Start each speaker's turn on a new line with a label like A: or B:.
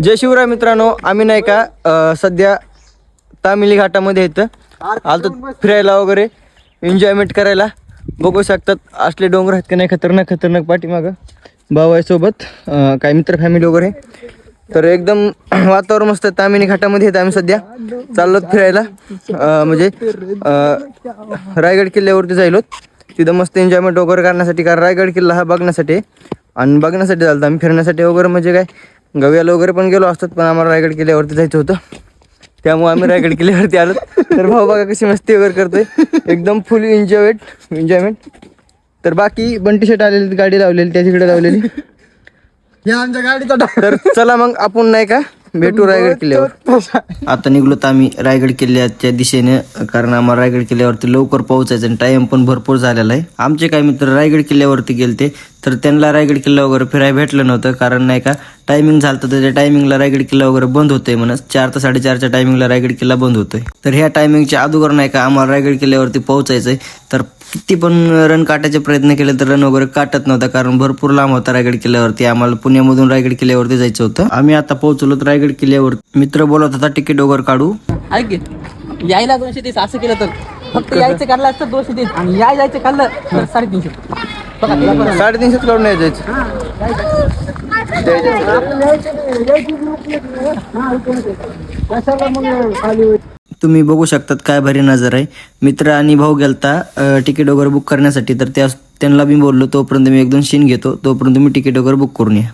A: जय शिवराय मित्रांनो, आम्ही नाही का सध्या तामिली घाटामध्ये येतं आलतो फिरायला वगैरे एन्जॉयमेंट करायला. बघू शकतात असले डोंगर आहेत की नाही, खतरनाक खतरनाक. पाठीमागं भाऊ आहे सोबत, काही मित्र फॅमिली वगैरे. तर एकदम वातावरण मस्त. तामिनी घाटामध्ये येतं आम्ही सध्या, चाललो फिरायला. म्हणजे रायगड किल्ल्यावरती जायलो. तिथं मस्त एन्जॉयमेंट वगैरे करण्यासाठी, कारण रायगड किल्ला हा बघण्यासाठी आणि बघण्यासाठी चालतं. आम्ही फिरण्यासाठी वगैरे म्हणजे काय गव्याला वगैरे पण गेलो असतात, पण आम्हाला रायगड किल्ल्यावरती जायचं होतं, त्यामुळे आम्ही रायगड किल्ल्यावरती आलो. तर भाऊ बघा कशी मस्ती वगैरे करतोय, एकदम फुल एन्जॉयमेंट. तर बाकी बंटी शर्ट आलेली, गाडी लावलेली त्या तिकडे लावलेली,
B: या आमच्या गाडीचा
A: तर चला मग आपण नाही का भेटू रायगड किल्ल्यावर. आता निघलो तर आम्ही रायगड किल्ल्याच्या दिशेने, कारण आम्हाला रायगड किल्ल्यावरती लवकर पोहोचायचं आणि टाइम पण भरपूर झालेला आहे. आमचे काही मित्र रायगड किल्ल्यावरती गेलते, तर त्यांना रायगड किल्ला वगैरे फिरायला भेटलं नव्हतं, कारण नाही का टायमिंग झालं तर त्याच्या टायमिंगला रायगड किल्ला वगैरे बंद होतोय म्हणून 4 ते 4:30च्या टायमिंगला रायगड किल्ला बंद होतोय. तर ह्या टायमिंगच्या अगोदर नाही का आम्हाला रायगड किल्ल्यावरती पोहोचायचंय. तर किती पण रन काटायचे प्रयत्न केले तर रन वगैरे काटत नव्हता, कारण भरपूर लांब होता रायगड किल्ल्यावरती. आम्हाला पुण्यामधून रायगड किल्ल्यावरती जायचं होतं. आम्ही आता पोहोचलो रायगड किल्ल्यावर. मित्र बोलत होता तिकीट वगैरे काढू.
C: ऐक की, यायला 230 असं केलं तर फक्त यायचं काढलं असतं 230 आणि जायचं काढलं तर 350. बघा तुला बरं.
A: 350 काढून नाही जायचं. तुम्ही बघू शकतात काय भारी नजर आहे. मित्र आणि भाऊ गेलता तिकीट वगैरे बुक करण्यासाठी, तर त्यांना मी बोललो तोपर्यंत मी 1-2 सीन घेतो, तोपर्यंत मी तिकीट वगैरे बुक करून या.